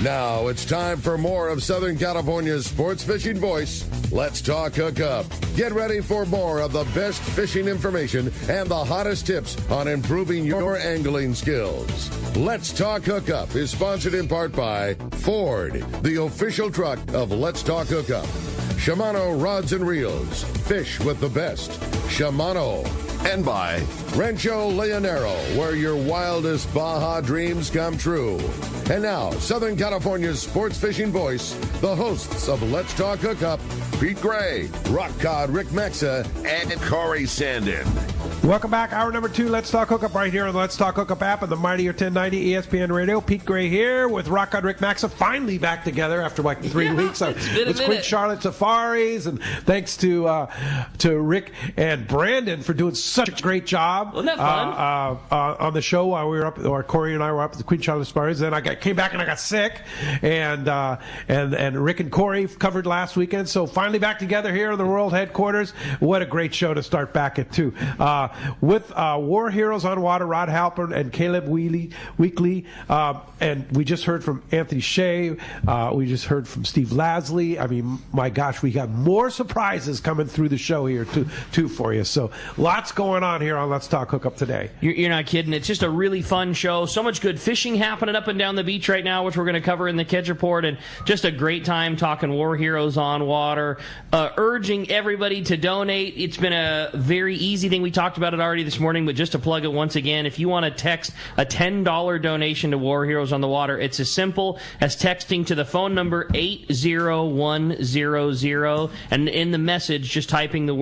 Now it's time for more of Southern California's sports fishing voice. Let's talk Hookup. Get ready for more of the best fishing information and the hottest tips on improving your angling skills. Let's Talk Hookup is sponsored in part by Ford, the official truck of Let's Talk Hookup. Shimano Rods and Reels. Fish with the best. Shimano. And by Rancho Leonero, where your wildest Baja dreams come true. And now, Southern California's sports fishing voice, the hosts of Let's Talk Hookup, Pete Gray, Rock Cod Rick Mexa, and Corey Sandin. Welcome back. Hour number 2, Let's Talk Hookup, right here on the Let's Talk Hookup app and the Mightier 1090 ESPN Radio. Pete Gray here with Rock Cod Rick Mexa, finally back together after like 3 weeks. It's Queen Charlotte Safaris, and thanks to Rick and Brandon for doing such a great job. Wasn't that fun? On the show while we were up, or Corey and I were up at the Queen Charlotte Safaris. Then I came back and I got sick, and Rick and Corey covered last weekend. So finally back together here in the world headquarters. What a great show to start back at too. With War Heroes on Water, Rod Halpern and Kaleb Weakley. And we just heard from Anthony Shea. We just heard from Steve Lasley. I mean, my gosh, we got more surprises coming through the show here too for you. So lots going on here on Let's Talk Hookup today. You're not kidding. It's just a really fun show. So much good fishing happening up and down the beach right now, which we're going to cover in the Kedge Report. And just a great time talking War Heroes on Water. Urging everybody to donate. It's been a very easy thing. We talked about it already this morning, but just to plug it once again, if you want to text a $10 donation to War Heroes on the Water, it's as simple as texting to the phone number 80100, and in the message just typing the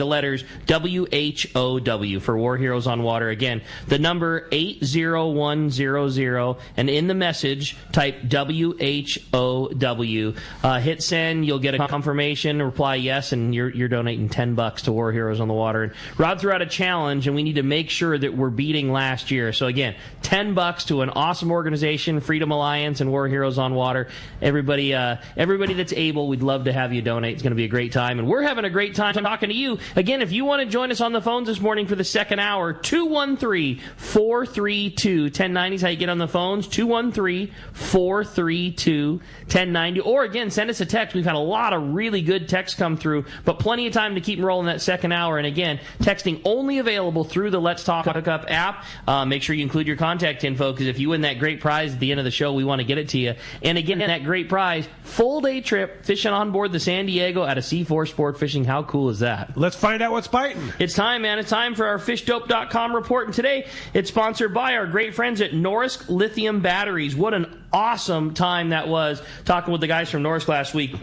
letters WHOW for War Heroes on Water. Again, the number 80100, and in the message type WHOW. Hit send, you'll get a confirmation, reply yes, and you're donating $10 to War Heroes on the Water. And Rod threw out a challenge, and we need to make sure that we're beating last year. So again, $10 to an awesome organization, Freedom Alliance and War Heroes on Water. Everybody that's able, we'd love to have you donate. It's going to be a great time, and we're having a great time talking to you. Again, if you want to join us on the phones this morning for the second hour, 213-432-1090 is how you get on the phones, 213-432-1090. Or again, send us a text. We've had a lot of really good texts come through, but plenty of time to keep rolling that second hour. And again, texting only available through the Let's Talk Hookup app. Make sure you include your contact info, because if you win that great prize at the end of the show, we want to get it to you. And again, that great prize, full day trip fishing on board the San Diego out of C4 Sport Fishing. How cool is that? Let's find out what's biting. It's time, man. It's time for our FishDope.com report. And today, it's sponsored by our great friends at Norsk Lithium Batteries. What an awesome time that was talking with the guys from Norsk last week.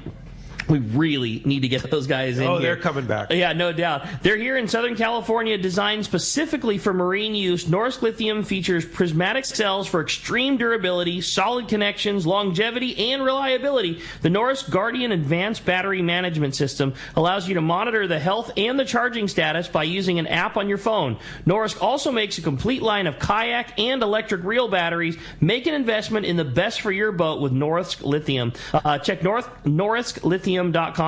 We really need to get those guys in here. Oh, they're coming back. Yeah, no doubt. They're here in Southern California, designed specifically for marine use. Norsk Lithium features prismatic cells for extreme durability, solid connections, longevity, and reliability. The Norsk Guardian Advanced Battery Management System allows you to monitor the health and the charging status by using an app on your phone. Norsk also makes a complete line of kayak and electric reel batteries. Make an investment in the best for your boat with Norsk Lithium. Check NorskLithium.com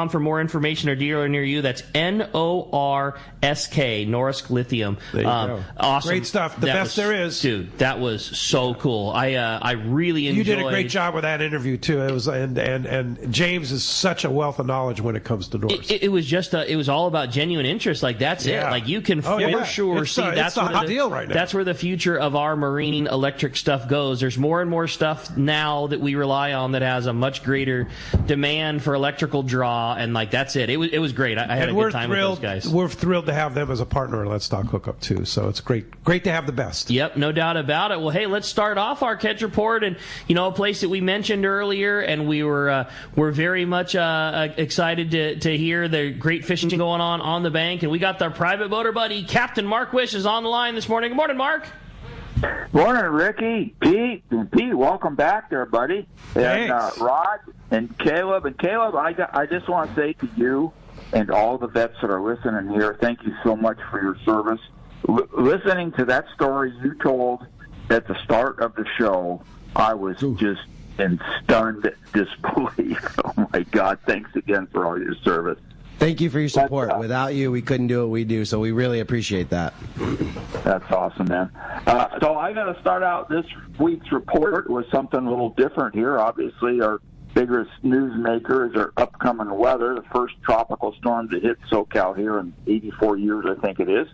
for more information, or dealer near you. That's NORSK, Norsk Lithium. There you go. Awesome. Great stuff. The best there is. Dude, that was so cool. I really enjoyed. You did a great job with that interview too. It was and James is such a wealth of knowledge when it comes to Norsk. It was just it was all about genuine interest. Like that's it. Like you can for sure see that's a hot deal right now. That's where the future of our marine electric stuff goes. There's more and more stuff now that we rely on that has a much greater demand for electrical draw, and like that's it. It was great. I had a good time with those guys. We're thrilled to have them as a partner in Let's Talk Hookup too. So it's great to have the best. Yep, no doubt about it. Well, hey, let's start off our Kedge Report, and a place that we mentioned earlier, and we're very much excited to hear the great fishing going on the bank, and we got our private boater buddy Captain Mark Wish is on the line this morning. Good morning, Mark. Morning, Ricky, Pete, welcome back there, buddy. And Rod and Kaleb. And Kaleb, I just want to say to you and all the vets that are listening here, thank you so much for your service. Listening to that story you told at the start of the show, I was just in stunned disbelief. Oh, my God, thanks again for all your service. Thank you for your support. Without you, we couldn't do what we do, so we really appreciate that. That's awesome, man. So I got to start out this week's report with something a little different here. Obviously, our biggest newsmaker is our upcoming weather, the first tropical storm to hit SoCal here in 84 years, I think it is.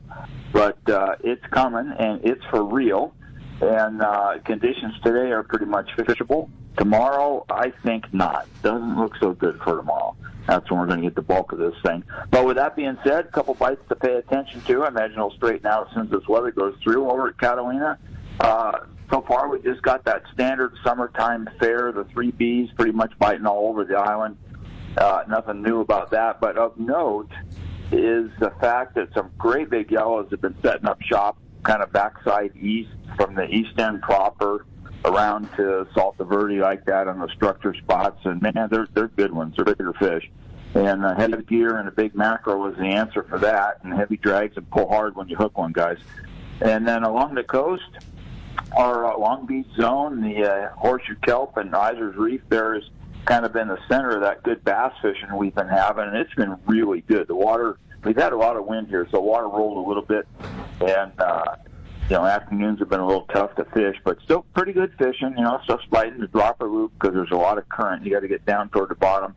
But it's coming, and it's for real. And conditions today are pretty much fishable. Tomorrow, I think not. Doesn't look so good for tomorrow. That's when we're going to get the bulk of this thing. But with that being said, a couple bites to pay attention to. I imagine it'll straighten out as soon as this weather goes through. Over at Catalina, so far we just got that standard summertime fare, the 3 Bs pretty much biting all over the island. Nothing new about that. But of note is the fact that some great big yellows have been setting up shop kind of backside east from the east end proper around to Salta Verde like that on the structure spots, and man, they're good ones. They're bigger fish, and heavy gear and a big mackerel is the answer for that. And heavy drags and pull hard when you hook one, guys. And then along the coast, our Long Beach zone, the Horseshoe Kelp and Iser's Reef, there has kind of been the center of that good bass fishing we've been having, and it's been really good. The water, we've had a lot of wind here, so water rolled a little bit, and afternoons have been a little tough to fish, but still pretty good fishing. Stuff's biting the dropper loop because there's a lot of current. You got to get down toward the bottom.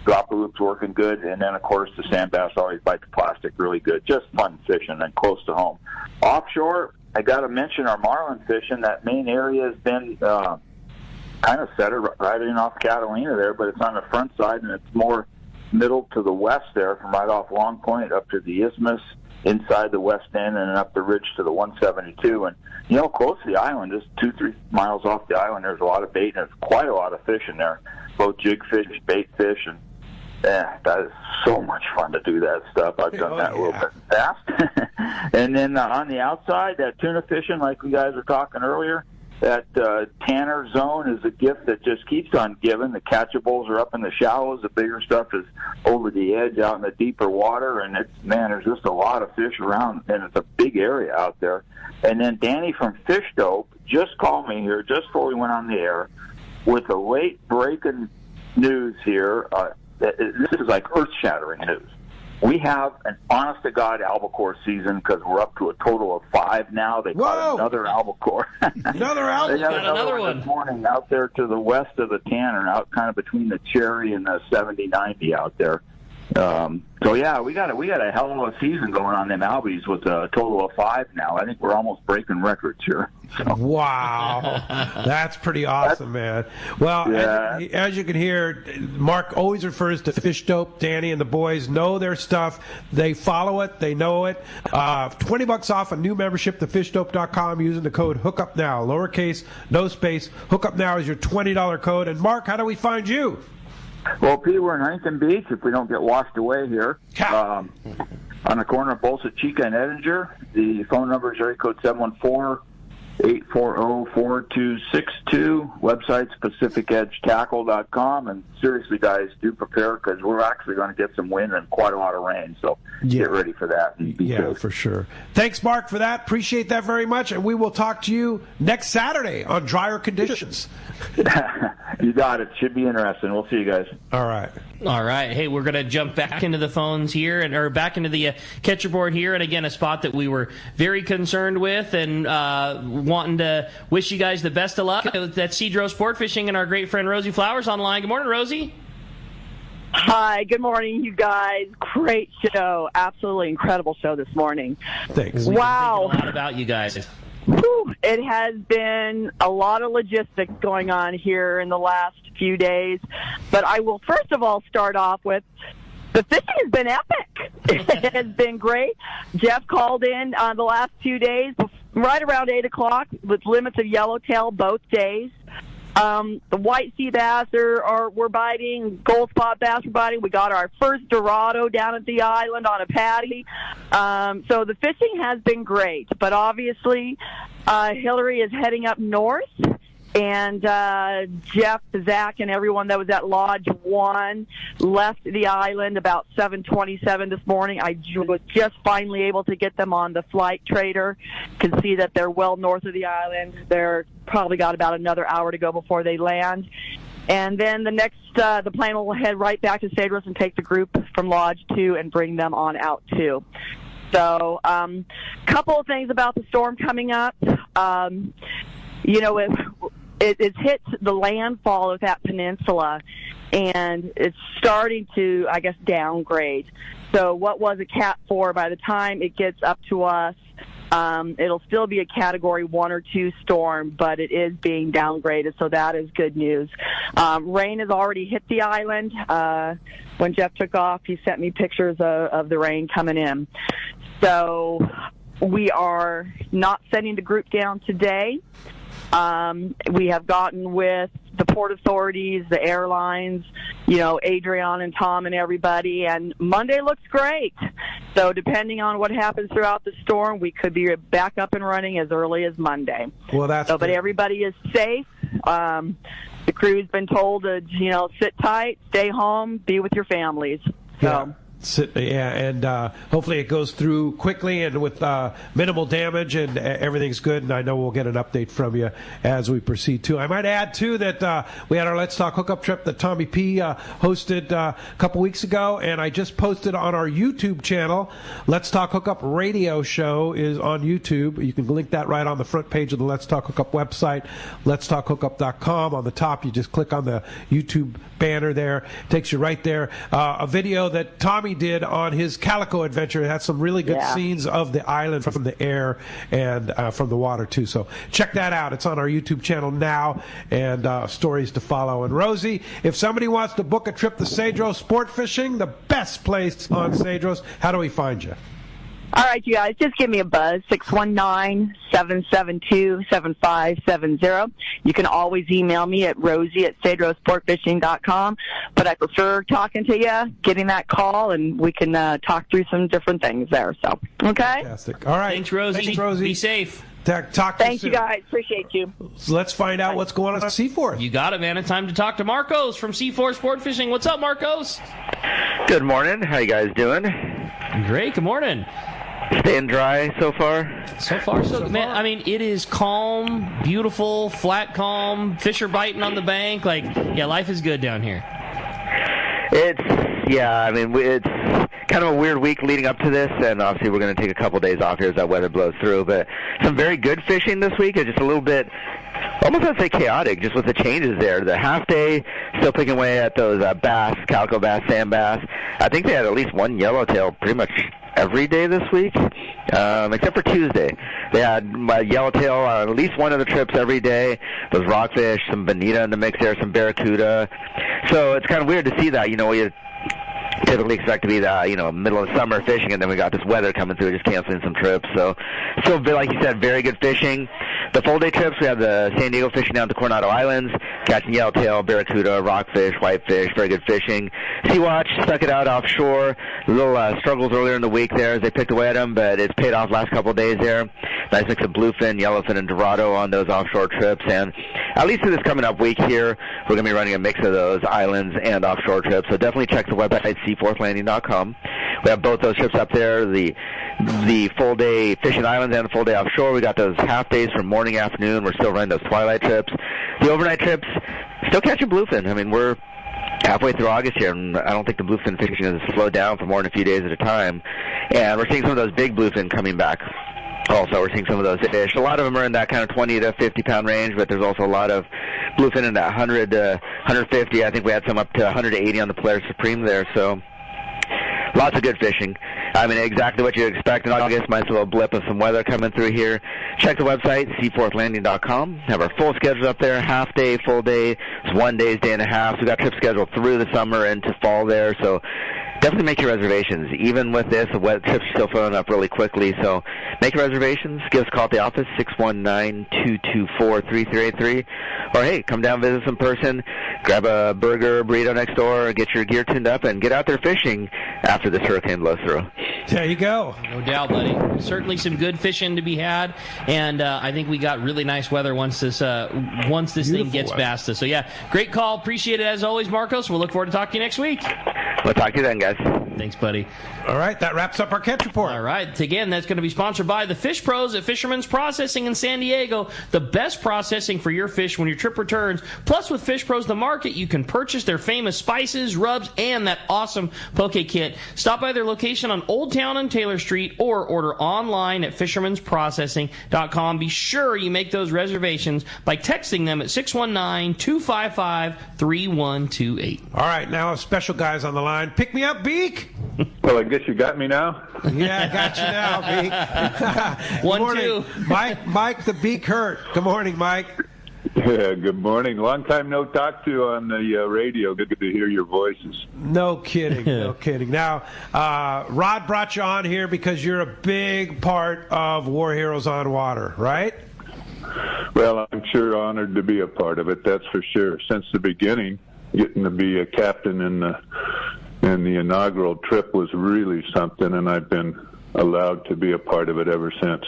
Dropper loop's working good, and then, of course, the sand bass always bite the plastic really good. Just fun fishing and close to home. Offshore, I got to mention our marlin fishing. That main area has been kind of set right in off Catalina there, but it's on the front side, and it's more middle to the west there from right off Long Point up to the Isthmus, inside the west end, and up the ridge to the 172. And, close to the island, just 2-3 miles off the island, there's a lot of bait, and there's quite a lot of fish in there, both jig fish, bait fish, and that is so much fun to do that stuff. I've done that a little bit fast. And then on the outside, that tuna fishing, like we guys were talking earlier, that Tanner zone is a gift that just keeps on giving. The catchables are up in the shallows. The bigger stuff is over the edge out in the deeper water. And there's just a lot of fish around, and it's a big area out there. And then Danny from Fish Dope just called me here just before we went on the air with a late breaking news here. This is like earth-shattering news. We have an honest-to-God albacore season because we're up to a total of 5 now. They caught another albacore. Another albacore. They got another one this morning out there to the west of the Tanner, out kind of between the Cherry and the 70-90 out there. So yeah, we got a hell of a season going on them albies with a total of 5 now. I think we're almost breaking records here. So. Wow, that's pretty awesome, man. Well, yeah. As you can hear, Mark always refers to Fish Dope. Danny and the boys know their stuff. They follow it. They know it. $20 off a new membership to fishdope.com using the code Hookup Now. Lowercase, no space. Hookup Now is your $20 code. And Mark, how do we find you? Well, Pete, we're in Huntington Beach if we don't get washed away here. On the corner of Bolsa Chica and Edinger. The phone number is area code 714-840-4262. Website PacificEdgeTackle.com. And seriously, guys, do prepare because we're actually going to get some wind and quite a lot of rain. So get ready for that. And be safe. For sure. Thanks, Mark, for that. Appreciate that very much. And we will talk to you next Saturday on drier conditions. You got it. Should be interesting. We'll see you guys. All right. Hey, we're going to jump back into the phones here, or back into the catcher board here. And again, a spot that we were very concerned with and wanting to wish you guys the best of luck. That's Cedro Sport Fishing and our great friend Rosie Flowers online. Good morning, Rosie. Hi, good morning, you guys. Great show. Absolutely incredible show this morning. Thanks. Wow. A lot about you guys. Whew. It has been a lot of logistics going on here in the last few days. But I will first of all start off with the fishing has been epic. It has been great. Jeff called in on the last 2 days, right around 8 o'clock, with limits of yellowtail both days. The white sea bass we're biting, gold spot bass we're biting. We got our first Dorado down at the island on a patty. So the fishing has been great, but obviously Hillary is heading up north, and Jeff, Zach, and everyone that was at Lodge 1 left the island about 7:27 this morning. I was just finally able to get them on the flight trader. Can see that they're well north of the island. They're probably got about another hour to go before they land. And then the plane will head right back to Cedros and take the group from Lodge 2 and bring them on out too. So, couple of things about the storm coming up. It's hit the landfall of that peninsula, and it's starting to, I guess, downgrade. So what was a Cat 4, by the time it gets up to us, it'll still be a Category 1 or 2 storm, but it is being downgraded, so that is good news. Rain has already hit the island. When Jeff took off, he sent me pictures of the rain coming in. So we are not sending the group down today. We have gotten with the port authorities, the airlines, Adrian and Tom and everybody, and Monday looks great. So depending on what happens throughout the storm, we could be back up and running as early as Monday. Well, but everybody is safe. The crew's been told to, sit tight, stay home, be with your families. So. And hopefully it goes through quickly and with minimal damage, and everything's good. And I know we'll get an update from you as we proceed too. I might add too that we had our Let's Talk Hookup trip that Tommy P hosted a couple weeks ago, and I just posted on our YouTube channel. Let's Talk Hookup radio show is on YouTube. You can link that right on the front page of the Let's Talk Hookup website, letstalkhookup.com. On the top, you just click on the YouTube banner there. It takes you right there. A video that Tommy did on his Calico adventure. It had some really good scenes of the island from the air and from the water too. So check that out. It's on our YouTube channel now, and stories to follow. And Rosie, if somebody wants to book a trip to Cedros sport fishing, the best place on Cedros, how do we find you? All right, you guys, just give me a buzz, 619-772-7570. You can always email me at rosie@cedrosportfishing.com, but I prefer talking to you, getting that call, and we can talk through some different things there. So, okay? Fantastic. All right. Thanks, Rosie. Be safe. Talk to you soon. Thank you, guys. Appreciate you. So let's find out what's going on at Seaforth. You got it, man. It's time to talk to Marcos from Seaforth Sport Fishing. What's up, Marcos? Good morning. How you guys doing? Great. Good morning. Staying dry so far? So far, so good. Man, I mean, it is calm, beautiful, flat calm. Fish are biting on the bank. Life is good down here. It's kind of a weird week leading up to this, and obviously we're going to take a couple days off here as that weather blows through. But some very good fishing this week. It's just a little bit, almost I'd say chaotic, just with the changes there. The half day, still picking away at those bass, calico bass, sand bass. I think they had at least one yellowtail pretty much every day this week, except for Tuesday. They had yellowtail on at least one of the trips every day. Those rockfish, some bonita in the mix there, some barracuda. So it's kind of weird to see that. We typically expect to be the middle of summer fishing, and then we got this weather coming through, just canceling some trips. So still, like you said, very good fishing. The full day trips, we have the San Diego fishing down to Coronado Islands, catching yellowtail, barracuda, rockfish, whitefish, very good fishing. Sea-Watch stuck it out offshore. Little struggles earlier in the week there as they picked away at them, but it's paid off last couple of days there. Nice mix of bluefin, yellowfin, and dorado on those offshore trips. And at least for this coming up week here, we're going to be running a mix of those islands and offshore trips. So definitely check the website, seaforthlanding.com. We have both those trips up there, the full day fishing islands and the full day offshore. We got those half days from morning, afternoon. We're still running those twilight trips. The overnight trips, still catching bluefin. I mean, we're halfway through August here, and I don't think the bluefin fishing has slowed down for more than a few days at a time. And we're seeing some of those big bluefin coming back. Also, we're seeing some of those fish. A lot of them are in that kind of 20 to 50-pound range, but there's also a lot of bluefin in that 100 to 150. I think we had some up to 180 on the Polaris Supreme there, so lots of good fishing. I mean, exactly what you expect in August. Minus a little blip of some weather coming through here. Check the website, seaforthlanding.com. Have our full schedule up there, half day, full day. It's 1 day and a half. So we've got trips scheduled through the summer into fall there, so definitely make your reservations. Even with this, the web trips are still filling up really quickly, so make your reservations. Give us a call at the office, 619-224-3383. Or, hey, come down, visit us in person, grab a burger, burrito next door, get your gear tuned up, and get out there fishing after this hurricane blows through. There you go. No doubt, buddy. Certainly some good fishing to be had, and I think we got really nice weather once this thing gets past us. So, yeah, great call. Appreciate it as always, Marcos. We'll look forward to talking to you next week. We'll talk to you then, guys. Thanks, buddy. All right, that wraps up our catch report. All right, again, that's going to be sponsored by the Fish Pros at Fisherman's Processing in San Diego. The best processing for your fish when your trip returns. Plus, with Fish Pros The Market, you can purchase their famous spices, rubs, and that awesome poke kit. Stop by their location on Old Town and Taylor Street or order online at fishermansprocessing.com. Be sure you make those reservations by texting them at 619-255-3128. All right, now a special guy's on the line. Pick me up, Beak. Well, I guess you got me now. Yeah, I got you now, Beak. One, morning. two. Mike the Beak Hurt. Good morning, Mike. Yeah, good morning. Long time no talk to on the radio. Good to hear your voices. No kidding, no kidding. Now, Rod brought you on here because you're a big part of War Heroes on Water, right? Well, I'm sure honored to be a part of it, that's for sure. Since the beginning, getting to be a captain in the inaugural trip was really something, and I've been allowed to be a part of it ever since.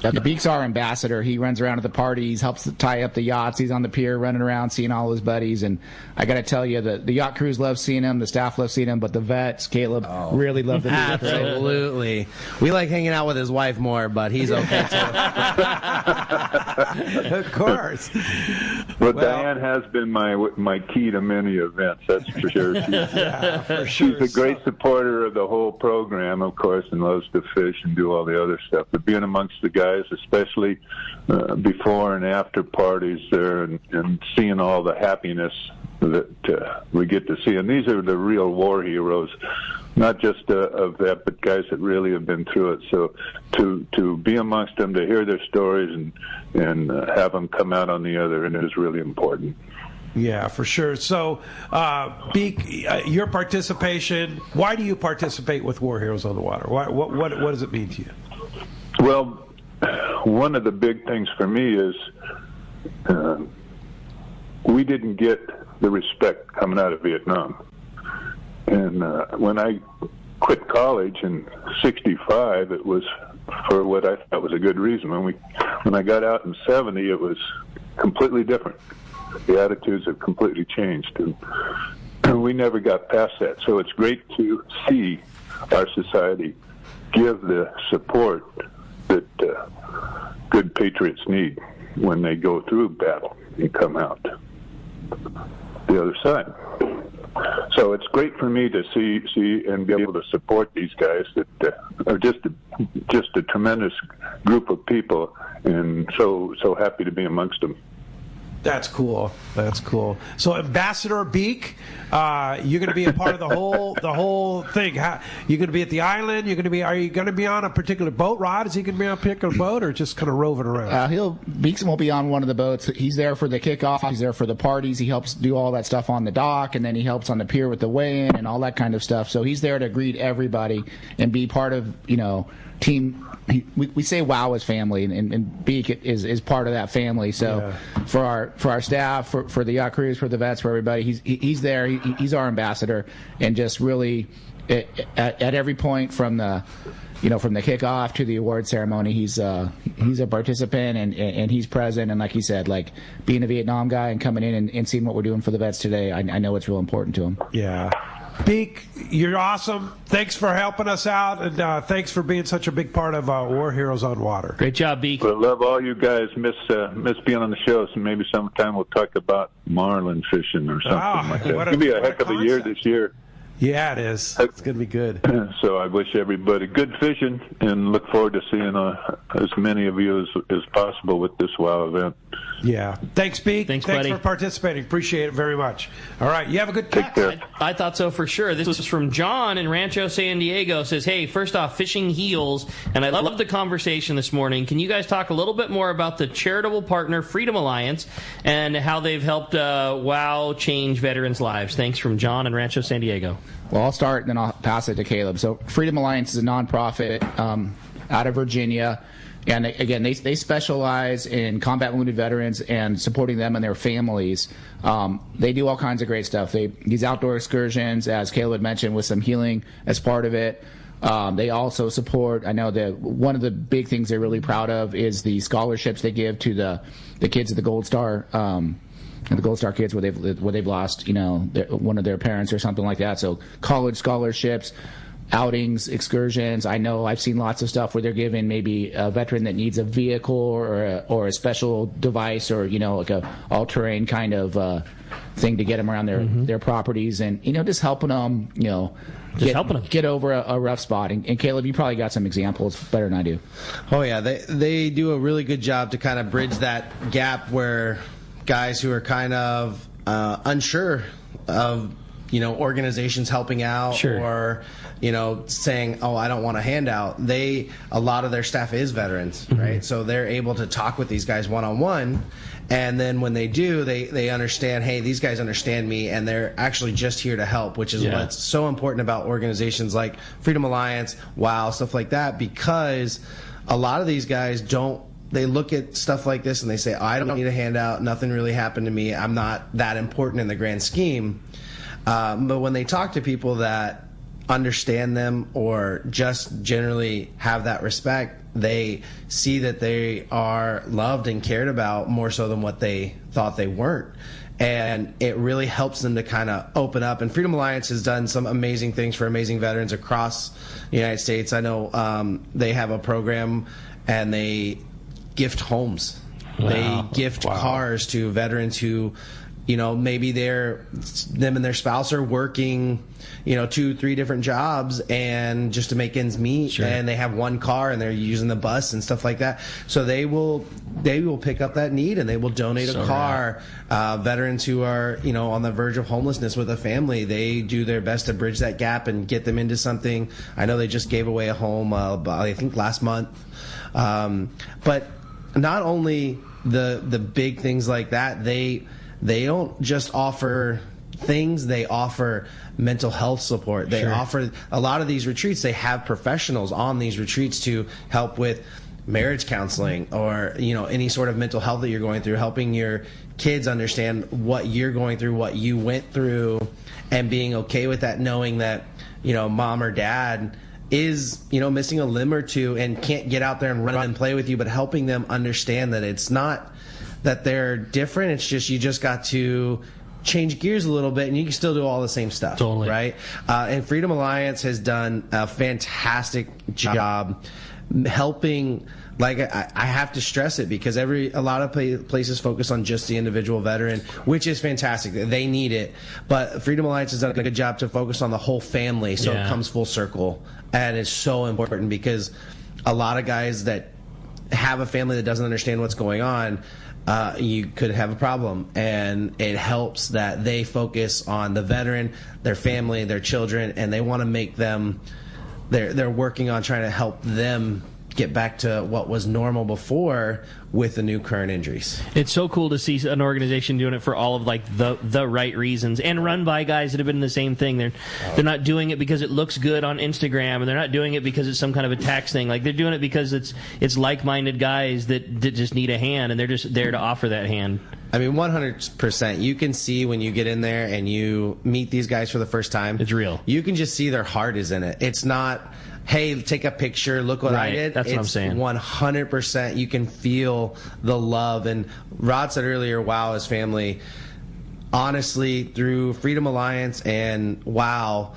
The Beak's our ambassador. He runs around at the parties, helps tie up the yachts. He's on the pier running around, seeing all his buddies. And I got to tell you, the yacht crews love seeing him, the staff love seeing him, but the vets, Kaleb, really love the Beak. Absolutely. We like hanging out with his wife more, but he's okay too. Of course. Well, Diane has been my key to many events, that's for sure. She's a great supporter of the whole program, of course, and loves to fish and do all the other stuff. But being amongst the guys, especially before and after parties there, and seeing all the happiness that we get to see. And these are the real war heroes, not just a vet, but guys that really have been through it. So to be amongst them, to hear their stories and have them come out on the other end is really important. Yeah, for sure. So, Beak, your participation, why do you participate with War Heroes on the Water? What does it mean to you? Well, one of the big things for me is we didn't get the respect coming out of Vietnam. And when I quit college in '65, it was for what I thought was a good reason. When I got out in '70, it was completely different. The attitudes have completely changed, and we never got past that. So it's great to see our society give the support that good patriots need when they go through battle and come out the other side. So it's great for me to see and be able to support these guys that are just a tremendous group of people, and so happy to be amongst them. That's cool. That's cool. So, Ambassador Beak, you're going to be a part of the whole thing. You're going to be at the island. Are you going to be on a particular boat? Rod, is he going to be on a particular boat, or just kind of roving around? Beaks won't be on one of the boats. He's there for the kickoff. He's there for the parties. He helps do all that stuff on the dock, and then he helps on the pier with the weigh-in and all that kind of stuff. So he's there to greet everybody and be part of team. We say WOW as family, and Beak is part of that family. So for our staff, for the yacht crews, for the vets, for everybody, he's there. He's our ambassador, and just really at every point from the kickoff to the award ceremony, he's a participant and he's present. And like he said, like being a Vietnam guy and coming in and seeing what we're doing for the vets today, I know it's real important to him. Yeah. Beak, you're awesome. Thanks for helping us out, and thanks for being such a big part of War Heroes on Water. Great job, Beak. Well, love all you guys. Miss being on the show, so maybe sometime we'll talk about marlin fishing or something like that. It's going to be a heck of a year this year. Yeah, it is. It's going to be good. So I wish everybody good fishing, and look forward to seeing as many of you as possible with this WOW event. Yeah. Thanks, Beak. Thanks, buddy. For participating. Appreciate it very much. All right. You have a good catch. I thought so for sure. This was from John in Rancho San Diego. Says, hey, first off, fishing heals. And I love the conversation this morning. Can you guys talk a little bit more about the charitable partner Freedom Alliance and how they've helped WOW change veterans' lives? Thanks, from John in Rancho San Diego. Well, I'll start, and then I'll pass it to Kaleb. So Freedom Alliance is a nonprofit out of Virginia. And again, they specialize in combat wounded veterans and supporting them and their families. They do all kinds of great stuff. These outdoor excursions, as Kaleb had mentioned, with some healing as part of it. They also support, I know that one of the big things they're really proud of is the scholarships they give to the kids at the Gold Star the Gold Star kids where they've lost, one of their parents or something like that. So college scholarships, outings, excursions. I know I've seen lots of stuff where they're giving maybe a veteran that needs a vehicle or a special device or like a all-terrain kind of thing to get them around their properties, and just helping them get over a rough spot. And Caleb, you probably got some examples better than I do. Oh yeah, they do a really good job to kind of bridge that gap where guys who are kind of unsure of organizations helping out, sure, or saying, oh, I don't want a handout. A lot of their staff is veterans, right? So they're able to talk with these guys one-on-one, and then when they do, they understand, hey, these guys understand me, and they're actually just here to help, which is what's so important about organizations like Freedom Alliance, WOW, stuff like that, because a lot of these guys they look at stuff like this and they say, I don't need a handout, nothing really happened to me, I'm not that important in the grand scheme. But when they talk to people that understand them or just generally have that respect, they see that they are loved and cared about more so than what they thought they weren't. And it really helps them to kind of open up. And Freedom Alliance has done some amazing things for amazing veterans across the United States. I know they have a program and they gift homes. Wow. They gift cars to veterans who maybe them and their spouse are working, 2-3 different jobs and just to make ends meet, sure, and they have one car and they're using the bus and stuff like that. So they will pick up that need and they will donate a car. Veterans who are, on the verge of homelessness with a family, they do their best to bridge that gap and get them into something. I know they just gave away a home, I think last month. But not only the big things like that, they don't just offer things, they offer mental health support. They offer a lot of these retreats, they have professionals on these retreats to help with marriage counseling or any sort of mental health that you're going through, helping your kids understand what you're going through, what you went through, and being okay with that, knowing that mom or dad is missing a limb or two and can't get out there and run and play with you, but helping them understand that it's not that they're different, it's just you just got to change gears a little bit and you can still do all the same stuff. Totally. Right? And Freedom Alliance has done a fantastic job helping. Like, I have to stress it because a lot of places focus on just the individual veteran, which is fantastic. They need it. But Freedom Alliance has done a good job to focus on the whole family, so it comes full circle. And it's so important because a lot of guys that have a family that doesn't understand what's going on, you could have a problem. And it helps that they focus on the veteran, their family, their children, and they want to make them, they're working on trying to help them get back to what was normal before with the new current injuries. It's so cool to see an organization doing it for all of the right reasons and run by guys that have been in the same thing. They're not doing it because it looks good on Instagram, and they're not doing it because it's some kind of a tax thing. Like, they're doing it because it's like-minded guys that just need a hand, and they're just there to offer that hand. I mean, 100%. You can see when you get in there and you meet these guys for the first time. It's real. You can just see their heart is in it. It's not, hey, take a picture, look what I did. That's what I'm saying. 100%. You can feel the love. And Rod said earlier, WOW, his family, honestly, through Freedom Alliance and WOW,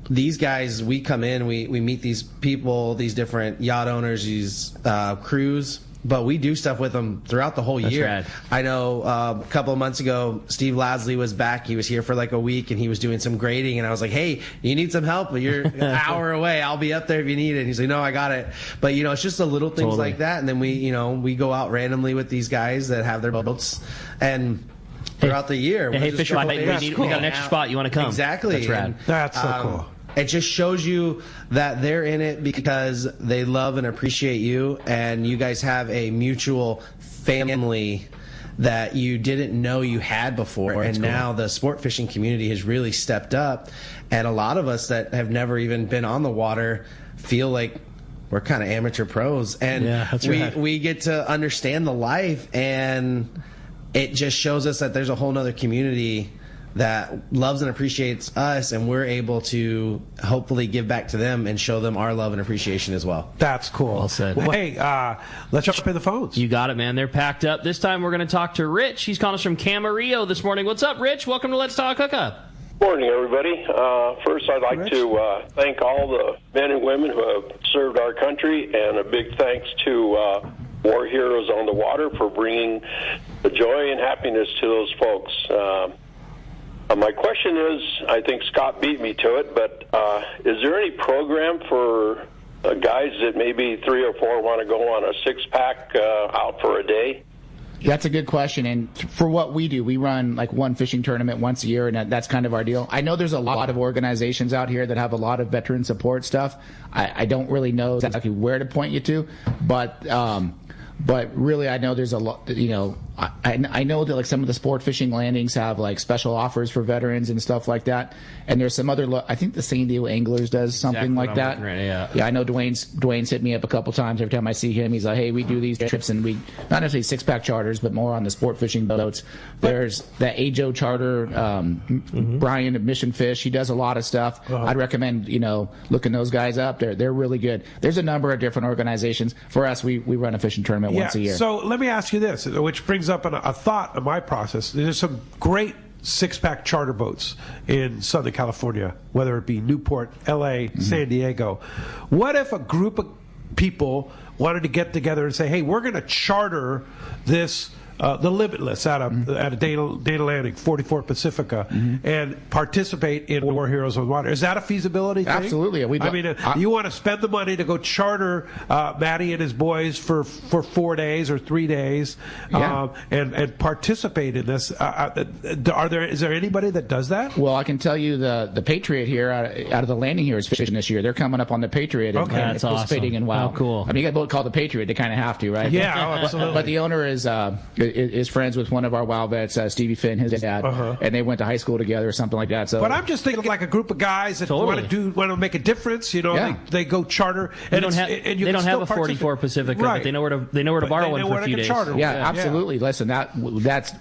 these guys, we come in, we meet these people, these different yacht owners, these crews, but we do stuff with them throughout the whole year. Rad. I know a couple of months ago, Steve Lasley was back. He was here for like a week, and he was doing some grading, and I was like, hey, you need some help? You're an hour away. I'll be up there if you need it. And he's like, no, I got it. But, it's just the little things like that. And then we go out randomly with these guys that have their boats, and throughout the year. Hey, Fish, we got an extra spot. You want to come? Exactly. That's rad. That's so cool. It just shows you that they're in it because they love and appreciate you, and you guys have a mutual family that you didn't know you had before. And now the sport fishing community has really stepped up, and a lot of us that have never even been on the water feel like we're kind of amateur pros, and we get to understand the life, and it just shows us that there's a whole nother community that loves and appreciates us, and we're able to hopefully give back to them and show them our love and appreciation as well. That's cool. Well said. Well, hey, let's jump in the phones. You got it, man. They're packed up. This time we're going to talk to Rich. He's calling us from Camarillo this morning. What's up, Rich? Welcome to Let's Talk Hookup. Morning, everybody. First, I'd like to thank all the men and women who have served our country, and a big thanks to War Heroes on the Water for bringing the joy and happiness to those folks. My question is, I think Scott beat me to it, but is there any program for guys that maybe 3 or 4 want to go on a 6-pack out for a day? That's a good question, and for what we do, we run like one fishing tournament once a year, and that's kind of our deal. I know there's a lot of organizations out here that have a lot of veteran support stuff. I don't really know exactly where to point you to, but really I know there's a lot, you know, I know that like some of the sport fishing landings have like special offers for veterans and stuff like that, and there's some other, I think the San Diego Anglers does something like that. Yeah, I know Dwayne's hit me up a couple times. Every time I see him, he's like, hey, we do these trips, and we not necessarily 6-pack charters, but more on the sport fishing boats. There's the AJO charter, Brian of Mission Fish, he does a lot of stuff. I'd recommend, you know, looking those guys up. They're really good. There's a number of different organizations. For us, we run a fishing tournament once a year. So let me ask you this, which brings up a thought in my process. There's some great 6-pack charter boats in Southern California, whether it be Newport, L.A., San Diego. What if a group of people wanted to get together and say, hey, we're going to charter this the Limitless out of Dana Landing, 44 Pacifica, and participate in War Heroes on the Water. Is that a feasibility thing? Absolutely. You want to spend the money to go charter Matty and his boys for 4 days or 3 days, and participate in this. Is there anybody that does that? Well, I can tell you the Patriot here out of the landing here is fishing this year. They're coming up on the Patriot and that's participating in WOW. How cool. I mean, you got a boat called the Patriot. They kind of have to, right? Yeah, absolutely. But the owner is friends with one of our WOW vets, Stevie Finn, his dad, and they went to high school together or something like that. So, but I'm just thinking like a group of guys that want to make a difference. You know, they go charter, and they don't have a 44 Pacifica, but they know where to borrow one for a few days. Yeah, absolutely. Listen,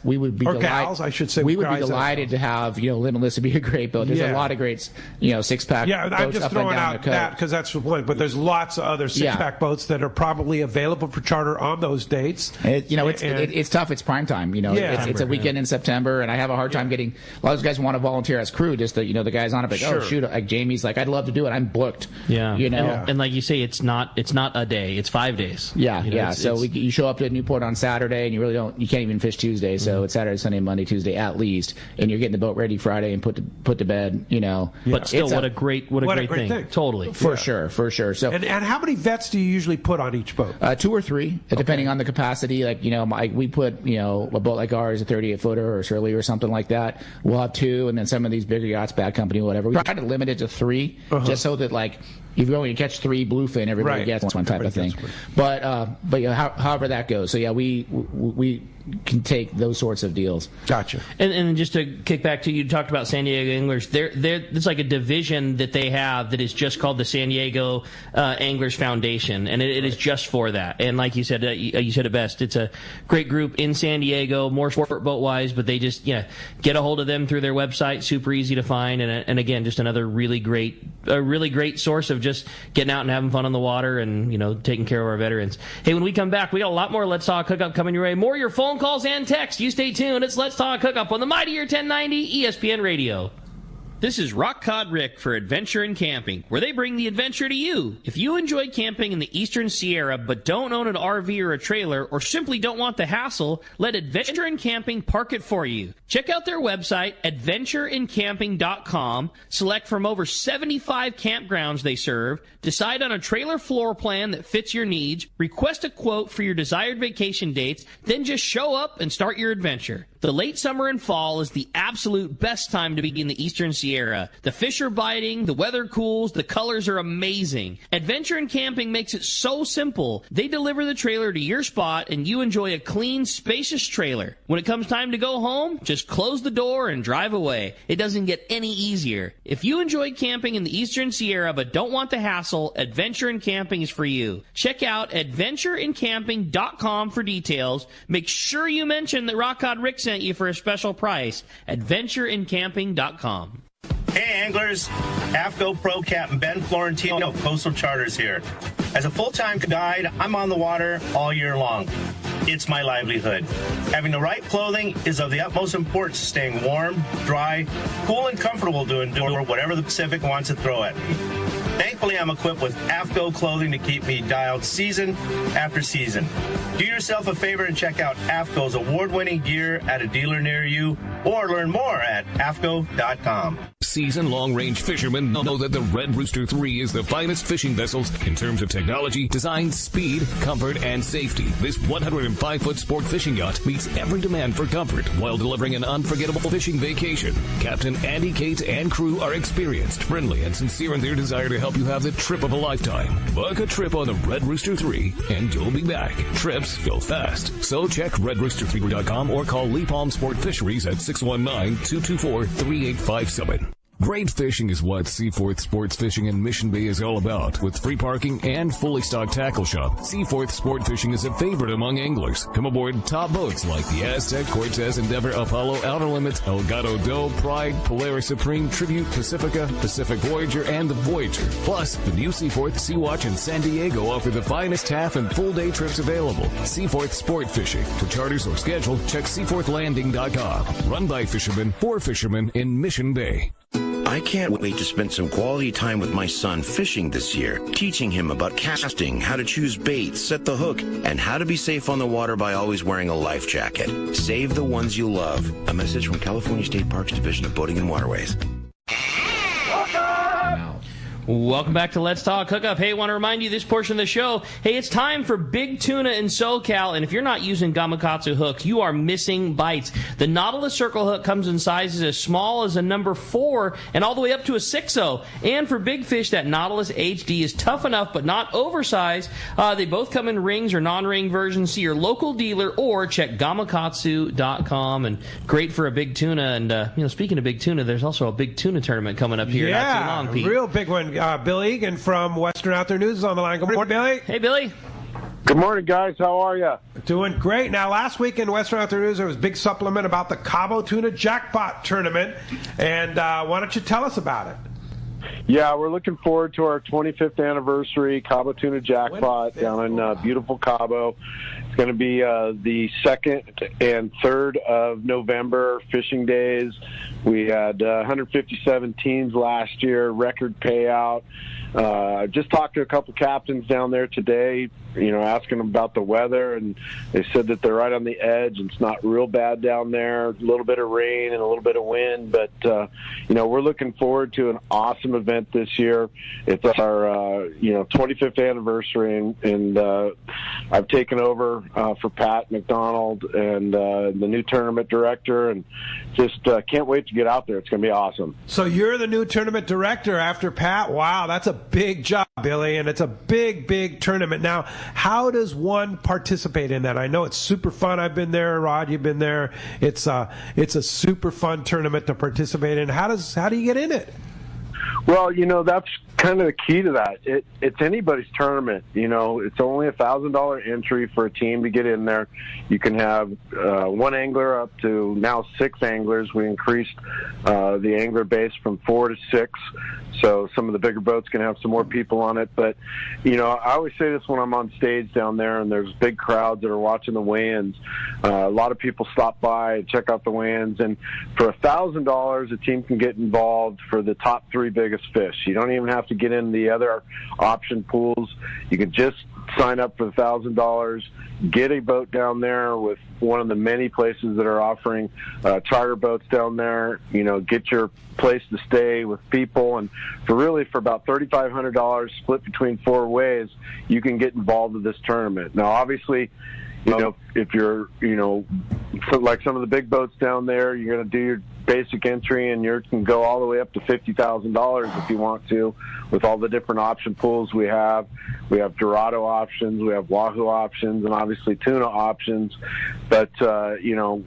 we would be delighted. Gals, I should say. We would be delighted to have Limitless to be a great boat. There's a lot of great 6-pack. Yeah, I'm just throwing out that because that's the point. But there's lots of other 6-pack boats that are probably available for charter on those dates. It's tough. It's prime time. It's a weekend in September, and I have a hard time getting. A lot of those guys want to volunteer as crew. Just that the guys on it, like, oh shoot, like Jamie's like, I'd love to do it. I'm booked. And like you say, it's not a day. It's 5 days. So you show up to Newport on Saturday, and you can't even fish Tuesday. So it's Saturday, Sunday, Monday, Tuesday at least, and you're getting the boat ready Friday and put to bed. But still, what a great thing. Totally, for sure. So and how many vets do you usually put on each boat? 2 or 3, depending on the capacity. Like we put a boat like ours, a 38-footer or Surly or something like that. We'll have 2, and then some of these bigger yachts, Bad Company, whatever. We try to limit it to 3, just so that like if you only catch 3 bluefin, everybody gets one type of thing. But however that goes. So we can take those sorts of deals. Gotcha. And just to kick back to you talked about San Diego Anglers. There's like a division that they have that is just called the San Diego Anglers Foundation, and it is just for that. And like you said it best. It's a great group in San Diego, more sport boat wise, but they just get a hold of them through their website. Super easy to find, and again, just another really great source of just getting out and having fun on the water and taking care of our veterans. Hey, when we come back, we got a lot more Let's Talk Hookup coming your way. More of your phone calls and text. You stay tuned. It's Let's Talk Hookup on the Mightier 1090 ESPN Radio. This is Rock Cod Rick for Adventure and Camping, where they bring the adventure to you. If you enjoy camping in the Eastern Sierra but don't own an RV or a trailer, or simply don't want the hassle, let Adventure and Camping park it for you. Check out their website, adventureandcamping.com. Select from over 75 campgrounds they serve. Decide on a trailer floor plan that fits your needs. Request a quote for your desired vacation dates. Then just show up and start your adventure. The late summer and fall is the absolute best time to be in the Eastern Sierra. The fish are biting, the weather cools, the colors are amazing. Adventure and Camping makes it so simple. They deliver the trailer to your spot and you enjoy a clean, spacious trailer. When it comes time to go home, just close the door and drive away. It doesn't get any easier. If you enjoy camping in the Eastern Sierra but don't want the hassle, Adventure and Camping is for you. Check out adventureandcamping.com for details. Make sure you mention that Rock Cod Rick sent sent you for a special price. AdventureInCamping.com. Hey anglers, AFCO Pro Captain Ben Florentino of Coastal Charters here. As a full-time guide, I'm on the water all year long. It's my livelihood. Having the right clothing is of the utmost importance to staying warm, dry, cool, and comfortable to endure whatever the Pacific wants to throw at me. Thankfully, I'm equipped with AFCO clothing to keep me dialed season after season. Do yourself a favor and check out AFCO's award-winning gear at a dealer near you, or learn more at AFCO.com. Seasoned long-range fishermen know that the Red Rooster 3 is the finest fishing vessels in terms of technology, design, speed, comfort, and safety. This 105-foot sport fishing yacht meets every demand for comfort while delivering an unforgettable fishing vacation. Captain Andy Cates and crew are experienced, friendly, and sincere in their desire to help you have the trip of a lifetime. Book a trip on the Red Rooster 3, and you'll be back. Trips go fast. So check redrooster3.com or call Lee Palm Sport Fisheries at 619-224-3857. Great fishing is what Seaforth Sports Fishing in Mission Bay is all about. With free parking and fully stocked tackle shop, Seaforth Sport Fishing is a favorite among anglers. Come aboard top boats like the Aztec, Cortez, Endeavor, Apollo, Outer Limits, Elgato Doe, Pride, Polaris Supreme, Tribute, Pacifica, Pacific Voyager, and the Voyager. Plus, the new Seaforth, Sea-Watch, and San Diego offer the finest half and full day trips available. Seaforth Sport Fishing. For charters or schedule, check seaforthlanding.com. Run by fishermen for fishermen in Mission Bay. I can't wait to spend some quality time with my son fishing this year, teaching him about casting, how to choose baits, set the hook, and how to be safe on the water by always wearing a life jacket. Save the ones you love. A message from California State Parks Division of Boating and Waterways. Welcome back to Let's Talk Hookup. Hey, I want to remind you this portion of the show, hey, it's time for Big Tuna in SoCal, and if you're not using Gamakatsu hooks, you are missing bites. The Nautilus Circle hook comes in sizes as small as a number 4 and all the way up to a 6.0. And for big fish, that Nautilus HD is tough enough but not oversized. They both come in rings or non-ring versions. See your local dealer or check gamakatsu.com. And great for a big tuna. And, speaking of big tuna, there's also a big tuna tournament coming up here not too long, Pete. Real big one. Bill Egan from Western Outdoor News is on the line. Good morning, Billy. Hey, Billy. Good morning, guys. How are you? Doing great. Now, last week in Western Outdoor News, there was a big supplement about the Cabo Tuna Jackpot Tournament. And why don't you tell us about it? Yeah, we're looking forward to our 25th anniversary Cabo Tuna Jackpot down in beautiful Cabo. It's going to be the 2nd and 3rd of November fishing days. We had 157 teams last year, record payout. Just talked to a couple captains down there today, asking them about the weather, and they said that they're right on the edge. It's not real bad down there, a little bit of rain and a little bit of wind, but, we're looking forward to an awesome event this year. It's our, 25th anniversary, and I've taken over for Pat McDonald and the new tournament director, and just can't wait to get out there. It's going to be awesome. So you're the new tournament director after Pat. Wow, that's a big job, Billy, and it's a big, big tournament. Now, how does one participate in that? I know it's super fun. I've been there. Rod, you've been there. It's a super fun tournament to participate in. How do you get in it? Well, that's kind of the key to that. It's anybody's tournament. It's only $1,000 entry for a team to get in there. You can have one angler up to now 6 anglers. We increased the angler base from 4 to 6, so some of the bigger boats can have some more people on it. But, I always say this when I'm on stage down there and there's big crowds that are watching the weigh-ins. A lot of people stop by and check out the weigh-ins. And for $1,000, a team can get involved for the top 3 biggest fish. You don't even have to get in the other option pools. You can just sign up for the $1,000, get a boat down there with one of the many places that are offering charter boats down there, get your place to stay with people, and for about $3,500 split between 4 ways, you can get involved with this tournament. Now, obviously, if you're, like some of the big boats down there, you're going to do your basic entry, and you can go all the way up to $50,000 if you want to, with all the different option pools we have. We have Dorado options, we have Wahoo options, and obviously tuna options. But,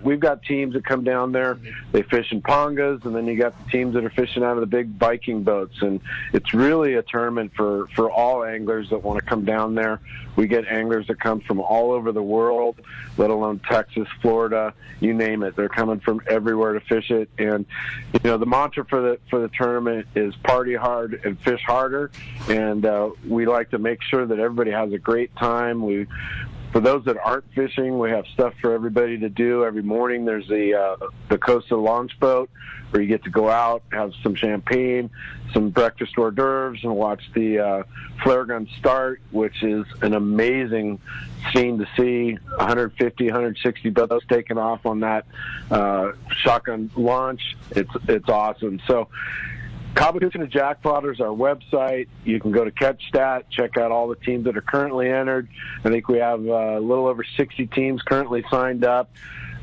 we've got teams that come down there, they fish in Pongas, and then you got the teams that are fishing out of the big Viking boats. And it's really a tournament for all anglers that want to come down there. We get anglers that come from all over the world. let alone Texas, Florida, you name it. They're coming from everywhere to fish it. And, the mantra for the tournament is party hard and fish harder. And we like to make sure that everybody has a great time. For those that aren't fishing, we have stuff for everybody to do. Every morning there's the Costa Launch Boat where you get to go out, have some champagne, some breakfast hors d'oeuvres, and watch the flare gun start, which is an amazing scene to see. 150, 160 boats taking off on that shotgun launch. It's awesome. So Cabo Tuna Jackpot is our website. You can go to CatchStat, check out all the teams that are currently entered. I think we have a little over 60 teams currently signed up.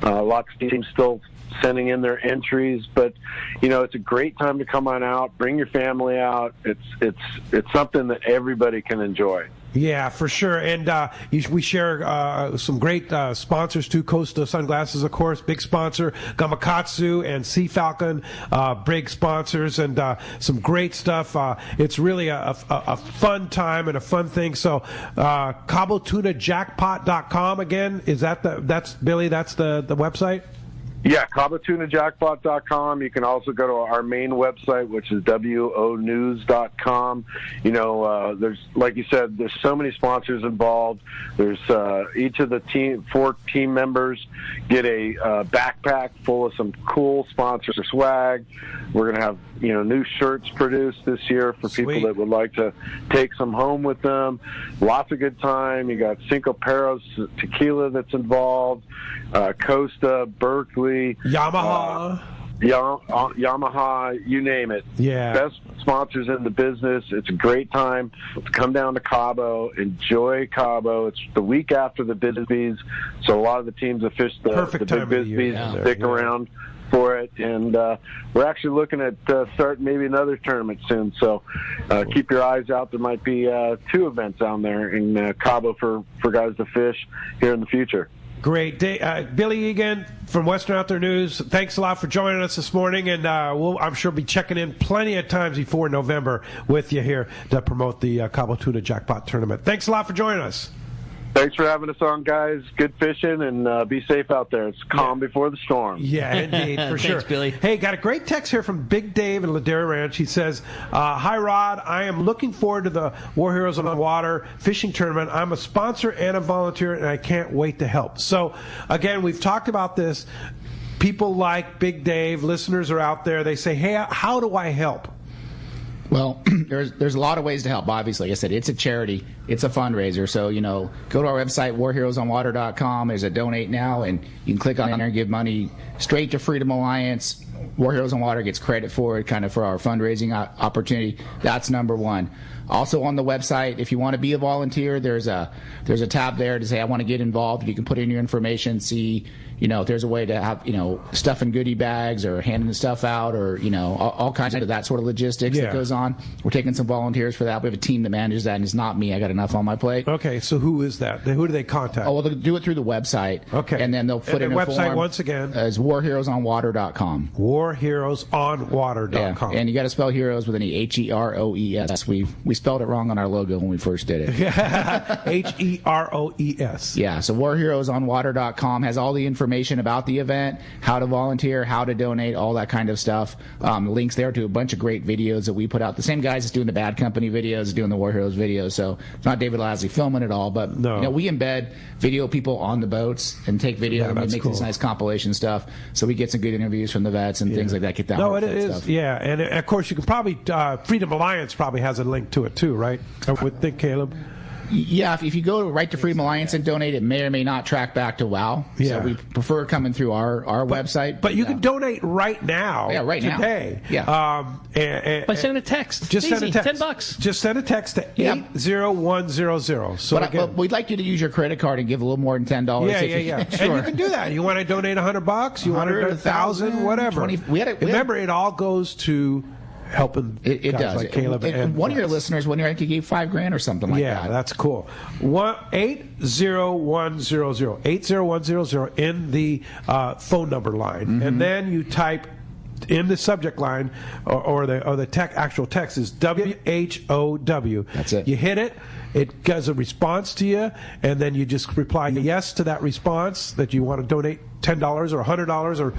Lots of teams still sending in their entries, but it's a great time to come on out. Bring your family out. It's something that everybody can enjoy. Yeah, for sure. And we share some great sponsors too. Costa Sunglasses, of course, big sponsor. Gamakatsu and Sea Falcon, big sponsors, and some great stuff. It's really a fun time and a fun thing. So, CaboTunaJackpot.com again. That's Billy? That's the website? Yeah, CaboTunaJackpot.com. You can also go to our main website, which is WONews.com. There's, like you said, there's so many sponsors involved. There's each of the 4 team members get a backpack full of some cool sponsor swag. We're going to have new shirts produced this year for people that would like to take some home with them. Lots of good time. You got Cinco Perros tequila that's involved, Costa, Berkeley, Yamaha. Yamaha, you name it. Yeah. Best sponsors in the business. It's a great time to come down to Cabo, enjoy Cabo. It's the week after the Bisbees, so a lot of the teams that fish the big Bisbees stick around for it, and we're actually looking at starting maybe another tournament soon, so keep your eyes out. There might be 2 events down there in Cabo for guys to fish here in the future. Great. Billy Egan from Western Outdoor News, thanks a lot for joining us this morning, and I'm sure be checking in plenty of times before November with you here to promote the Cabo Tuna Jackpot Tournament. Thanks a lot for joining us. Thanks for having us on, guys. Good fishing, and be safe out there. It's calm before the storm. Yeah, indeed, for sure. Thanks, Billy. Hey, got a great text here from Big Dave in Ladera Ranch. He says, hi, Rod. I am looking forward to the War Heroes on the Water fishing tournament. I'm a sponsor and a volunteer, and I can't wait to help. So, again, we've talked about this. People like Big Dave, listeners are out there. They say, hey, how do I help? Well, there's a lot of ways to help. Obviously, like I said, it's a charity, it's a fundraiser. So go to our website, warheroesonwater.com. There's a donate now, and you can click on there and give money straight to Freedom Alliance. War Heroes on Water gets credit for it, kind of for our fundraising opportunity. That's number one. Also on the website, if you want to be a volunteer, there's a tab there to say I want to get involved. You can put in your information, see if there's a way to have stuff in goodie bags or handing the stuff out, or all kinds of that sort of logistics that goes on. We're taking some volunteers for that. We have a team that manages that, and it's not me. I got enough on my plate. Okay, so who is that? Who do they contact? Oh, well, they'll do it through the website. Okay, and then they'll put in a website form. Once again is warheroesonwater.com. Warheroesonwater.com. Yeah, and you got to spell heroes with an Heroes. We spelled it wrong on our logo when we first did it. Heroes. Yeah, so warheroesonwater.com has all the information about the event, how to volunteer, how to donate, all that kind of stuff. Links there to a bunch of great videos that we put out. The same guys that's doing the Bad Company videos, doing the War Heroes videos. So it's not David Lasley filming it all, but we embed video people on the boats and take video and make this nice compilation stuff. So we get some good interviews from the vets and things like that. Get that. No, it is. Stuff. Yeah, and of course you can probably Freedom Alliance probably has a link to it too, right? I would think, Caleb. Yeah, if you go right to Freedom Alliance and donate, it may or may not track back to WOW. Yeah. So we prefer coming through our website. But you can donate right now. Yeah, right today. Now. Yeah. By sending a text. Just send a text. $10. Just send a text to 80100. So but we'd like you to use your credit card and give a little more than $10. Yeah. Sure. And you can do that. You want to donate $100? You want to donate $1,000? Whatever. Remember, it all goes to helping it guys does. Like Caleb and one of your listeners, when you gave $5,000 or something like that. Yeah, that's cool. 80100 in the phone number line, and then you type in the subject line or the actual text is WHOW. That's it. You hit it. it does a response to you, and then you just reply yes to that response that you want to donate $10 or $100 or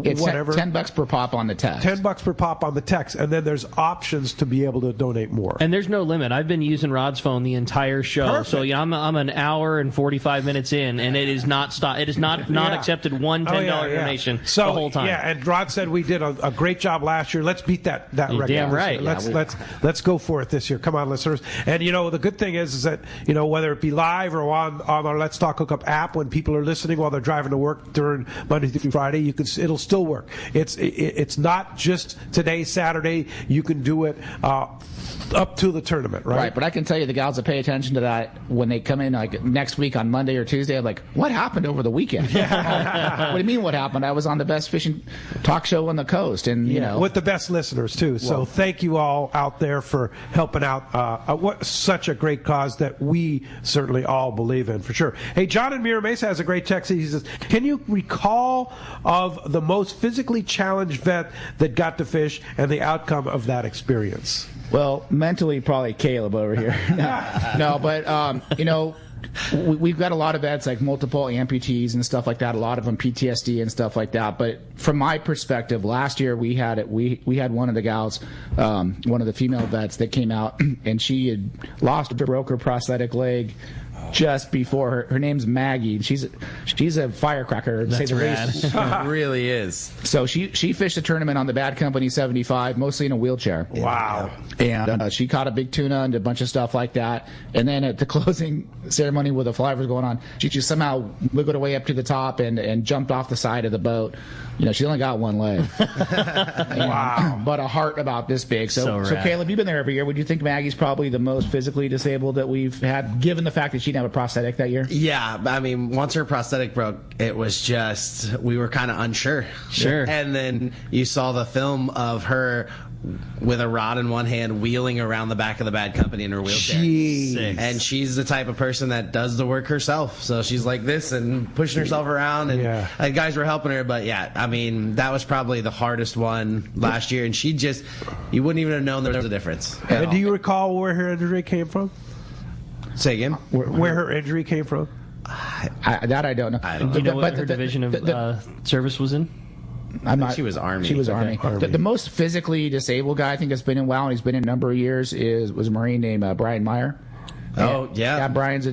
it's whatever. $10 per pop on the text. $10 per pop on the text, and then there's options to be able to donate more. And there's no limit. I've been using Rod's phone the entire show, Perfect. so I'm an hour and 45 minutes in, and it is not It is not accepted one $10 donation the whole time. Yeah, and Rod said we did a great job last year. Let's beat that record. Damn right. Let's go for it this year. Come on, listeners. And the good thing is that whether it be live or on our Let's Talk Hookup app, when people are listening while they're driving to work during Monday through Friday, it'll still work. It's not just today, Saturday. You can do it up to the tournament, right? Right, but I can tell you the gals that pay attention to that when they come in like next week on Monday or Tuesday, I'm like, what happened over the weekend? What do you mean what happened? I was on the best fishing talk show on the coast, and with the best listeners too. So thank you all out there for helping out. What such a great cause that we certainly all believe in for sure. Hey, John in Mira Mesa has a great text. He says, "Can you recall of the most physically challenged vet that got to fish and the outcome of that experience?" Well, mentally, probably Kaleb over here. No, but we've got a lot of vets like multiple amputees and stuff like that. A lot of them PTSD and stuff like that. But from my perspective, last year we had one of the gals, one of the female vets that came out, and she had broke her prosthetic leg just before her name's Maggie. She's a firecracker. To say the least. It really is. So she fished a tournament on the Bad Company 75, mostly in a wheelchair. Wow. And she caught a big tuna and a bunch of stuff like that. And then at the closing ceremony where the fly was going on, she just somehow wiggled her way up to the top and jumped off the side of the boat. She only got one leg. Wow. But a heart about this big. So Kaleb, you've been there every year. Would you think Maggie's probably the most physically disabled that we've had, given the fact that she didn't have a prosthetic that year? Yeah, I mean, once her prosthetic broke, it was just, we were kind of unsure. Sure. And then you saw the film of her with a rod in one hand wheeling around the back of the Bad Company in her wheelchair. Jeez. And she's the type of person that does the work herself. So she's like this and pushing herself around, and guys were helping her. But yeah, I mean, that was probably the hardest one last year, and she just, you wouldn't even have known there was a difference. And do you recall where her injury came from? Say again? Where her injury came from? I don't know. Do you know what her division of service was in? She was Army. She was Army. The most physically disabled guy I think that's been in WoW, and he's been in a number of years, was a Marine named Brian Meyer. Oh, yeah. Yeah, Brian's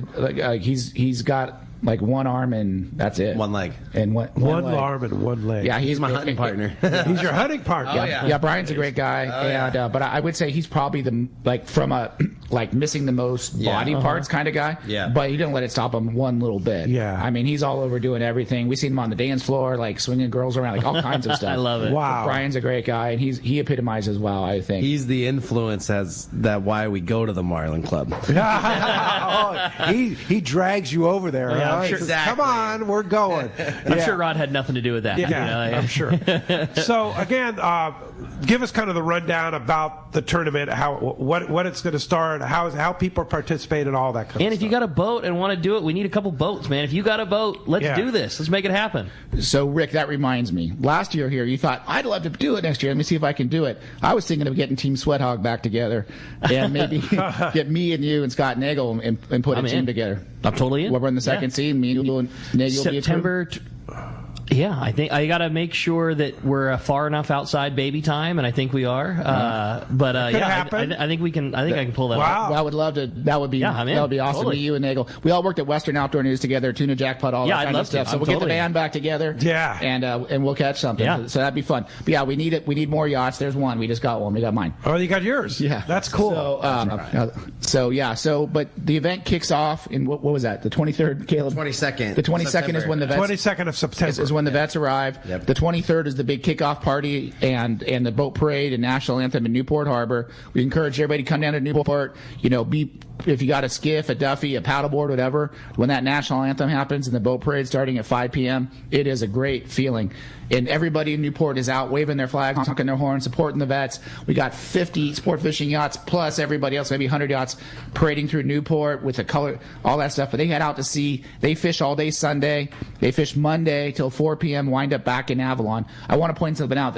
he's got like one arm and that's it. One leg. And one leg. Arm and one leg. Yeah, he's my hunting partner. He's your hunting partner. Yeah, Brian's a great guy. But I would say he's probably missing the most body parts kind of guy. Yeah. But he didn't let it stop him one little bit. Yeah. I mean, he's all over doing everything. We seen him on the dance floor, like swinging girls around, like all kinds of stuff. I love it. Wow. So Brian's a great guy, and he epitomizes WoW, I think. He's the influence why we go to the Marlin Club. He drags you over there. Yeah, huh? I'm sure. He says, come on, we're going. I'm sure Rod had nothing to do with that. Yeah, I'm sure. So again, give us kind of the rundown about the tournament, what it's going to start, how people participate, and all that kind of stuff. And if you got a boat and want to do it, we need a couple boats, man. If you got a boat, let's do this. Let's make it happen. So, Rick, that reminds me. Last year here, you thought, I'd love to do it next year. Let me see if I can do it. I was thinking of getting Team Sweat Hog back together and maybe get me and you and Scott Nagel and put a team together. I'm totally in. We're in the second seed. Me and you and Nagel will be a team. September. Yeah, I think I got to make sure that we're far enough outside baby time, and I think we are. I think we can. I think I can pull that off. I would love to. That would be that would be awesome. Totally. Me, you, and Nagel. We all worked at Western Outdoor News together, Tuna Jackpot, all that kind of stuff. So we'll get the band back together. Yeah, and we'll catch something. Yeah. So that'd be fun. But yeah, we need it. We need more yachts. There's one. We just got one. We got mine. Oh, you got yours. Yeah, that's cool. But the event kicks off in what was that? The 23rd, Kaleb. 22nd. The 22nd is when the vets. 22nd of September is when the vets arrive. Yep. The 23rd is the big kickoff party and the boat parade and national anthem in Newport Harbor. We encourage everybody to come down to Newport. If you got a skiff, a Duffy, a paddleboard, whatever, when that national anthem happens and the boat parade starting at 5 p.m., it is a great feeling. And everybody in Newport is out waving their flags, honking their horns, supporting the vets. We got 50 sport fishing yachts plus everybody else, maybe 100 yachts parading through Newport with the color, all that stuff. But they head out to sea. They fish all day Sunday. They fish Monday till 4 p.m., wind up back in Avalon. I want to point something out.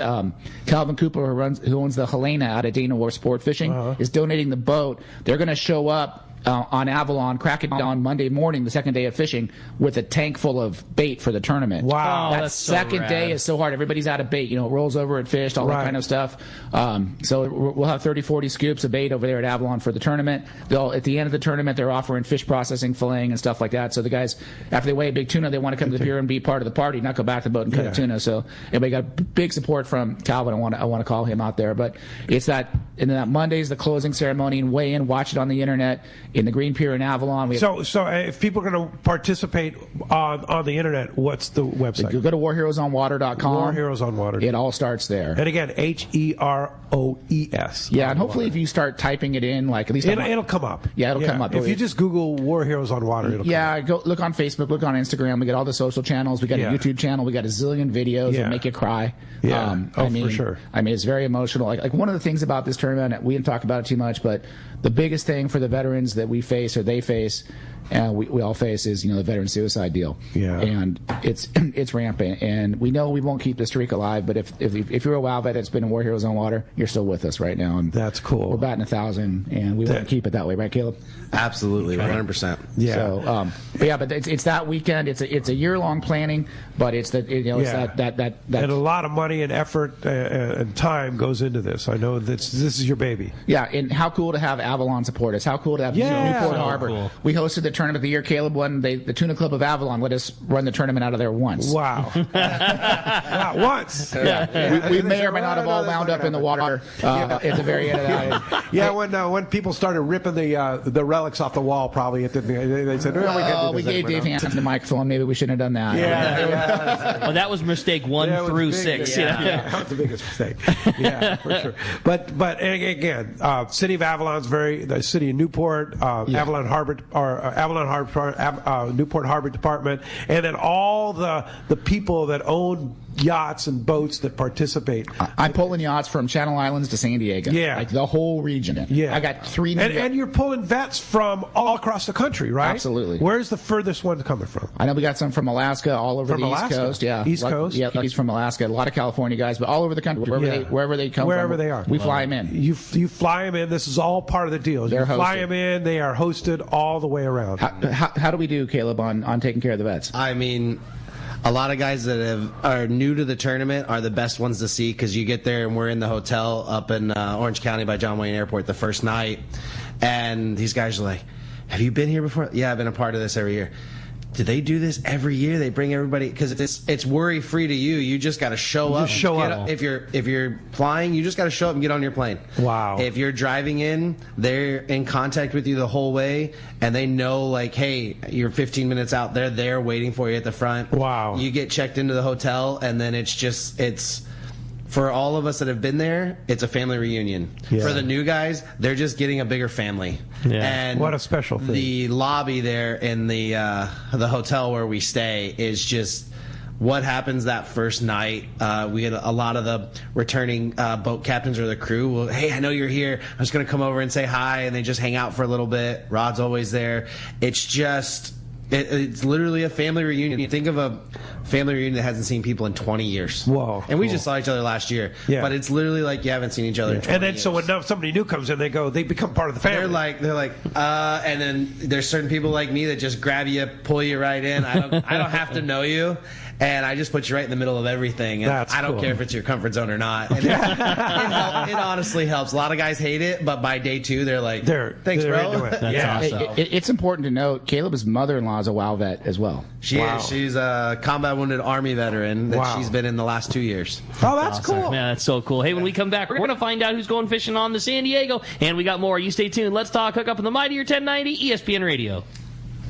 Calvin Cooper, who owns the Helena out of Dana War Sport Fishing, is donating the boat. They're going to show up on Avalon, crack it down Monday morning, the second day of fishing, with a tank full of bait for the tournament. Wow. That second day is so hard. Everybody's out of bait. It rolls over, it fished, all that kind of stuff. So we'll have 30, 40 scoops of bait over there at Avalon for the tournament. At the end of the tournament, they're offering fish processing, filleting, and stuff like that. So the guys, after they weigh a big tuna, they want to come to the pier and be part of the party, not go back to the boat and cut a tuna. So everybody got big support from Calvin. I want to call him out there. But it's that, and that Monday's the closing ceremony and weigh in. Watch it on the internet in the Green Pier in Avalon. So if people are going to participate on the internet, what's the website? Go to warheroesonwater.com. War Heroes on Water. It all starts there. And again, HEROES. Yeah, and hopefully if you start typing it in, like at least it'll come up. Yeah, it'll come up. If you just Google War Heroes on Water, it'll come up. Go look on Facebook, look on Instagram. We got all the social channels. We got a YouTube channel. We got a zillion videos that make you cry. Yeah, for sure. I mean, it's very emotional. Like one of the things about this tournament, we didn't talk about it too much, but the biggest thing for the veterans that we face or they face, and we all face, is the veteran suicide deal. Yeah. And it's rampant, and we know we won't keep the streak alive. But if you're a WOW vet that's been in War Heroes on Water, you're still with us right now. And that's cool. We're batting 1,000, and we want to keep it that way, right, Caleb? Absolutely, 100%. Yeah. So, but it's that weekend. It's a year-long planning, but it's that that and a lot of money and effort and time goes into this. I know this is your baby. Yeah, and how cool to have Avalon support us. How cool to have Newport Harbor. Cool. We hosted the tournament of the year. Caleb won. The Tuna Club of Avalon let us run the tournament out of there once. Wow. Once. Yeah. We may or may not have all wound up in the water at the very end of that. Yeah, when people started ripping the relics off the wall, probably they said, we gave Dave Hansen the microphone. Maybe we shouldn't have done that. Yeah. That was mistake 1 through 6. That was the biggest mistake. Yeah, for sure. But again, City of Avalon's the city of Newport, Avalon Harbor, Newport Harbor Department, and then all the people that own yachts and boats that participate. I'm pulling yachts from Channel Islands to San Diego. Yeah. Like the whole region. Yeah. I got 3 and you're pulling vets from all across the country, right? Absolutely. Where's the furthest one coming from? I know we got some from Alaska, all over the East Coast. Yeah. East Coast? Yeah, he's from Alaska. A lot of California guys, but all over the country. Wherever they come from. Wherever they are. We fly them in. You fly them in. This is all part of the deal. You fly them in. They are hosted all the way around. How do we do, Caleb, on taking care of the vets? I mean, a lot of guys that are new to the tournament are the best ones to see, because you get there and we're in the hotel up in Orange County by John Wayne Airport the first night, and these guys are like, have you been here before? Yeah, I've been a part of this every year. Do they do this every year? They bring everybody, because it's worry free to you. You just got to show up. If you're flying, you just got to show up and get on your plane. Wow. If you're driving in, they're in contact with you the whole way, and they know, like, hey, you're 15 minutes out. They're there waiting for you at the front. Wow. You get checked into the hotel, and then it's for all of us that have been there, it's a family reunion. Yeah. For the new guys, they're just getting a bigger family. Yeah. And what a special thing. The lobby there in the hotel where we stay is just what happens that first night. We had a lot of the returning boat captains or the crew. Well, hey, I know you're here. I'm just going to come over and say hi, and they just hang out for a little bit. Rod's always there. It's just... It's literally a family reunion. You think of a family reunion that hasn't seen people in 20 years. Whoa. And we just saw each other last year. Yeah. But it's literally like you haven't seen each other in 20 And then years. so when somebody new comes in, they become part of the family. They're like, and then there's certain people like me that just grab you, pull you right in. I don't have to know you. And I just put you right in the middle of everything. And I don't care if it's your comfort zone or not. And it honestly helps. A lot of guys hate it, but by day 2, they're like, thanks, bro. Into it. That's awesome. It's important to note, Caleb's mother-in-law is a WOW vet as well. She is. She's a combat wounded Army veteran that she's been in the last 2 years. Oh, that's cool. Man, that's so cool. Hey, when we come back, we're going to find out who's going fishing on the San Diego, and we got more. You stay tuned. Let's talk Hookup on the Mightier 1090 ESPN Radio.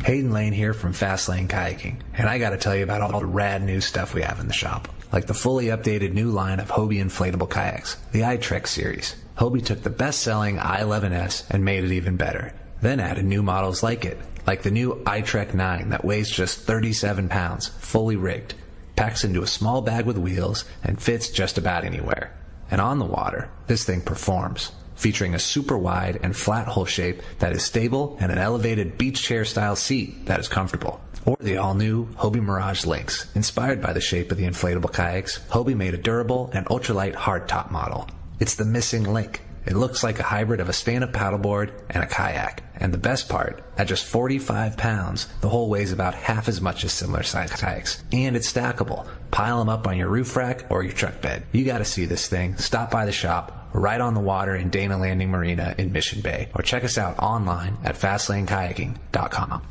Hayden Lane here from Fast Lane Kayaking, and I got to tell you about all the rad new stuff we have in the shop, like the fully updated new line of Hobie inflatable kayaks, the iTrek series. Hobie took the best-selling i11S and made it even better, then added new models like it, like the new iTrek 9 that weighs just 37 pounds, fully rigged, packs into a small bag with wheels, and fits just about anywhere. And on the water, this thing performs, featuring a super wide and flat hull shape that is stable and an elevated beach chair style seat that is comfortable. Or the all-new Hobie Mirage Lynx. Inspired by the shape of the inflatable kayaks, Hobie made a durable and ultralight hardtop model. It's the missing link. It looks like a hybrid of a stand-up paddleboard and a kayak. And the best part, at just 45 pounds, the hull weighs about half as much as similar-sized kayaks. And it's stackable. Pile them up on your roof rack or your truck bed. You gotta see this thing. Stop by the shop, right on the water in Dana Landing Marina in Mission Bay. Or check us out online at fastlanekayaking.com.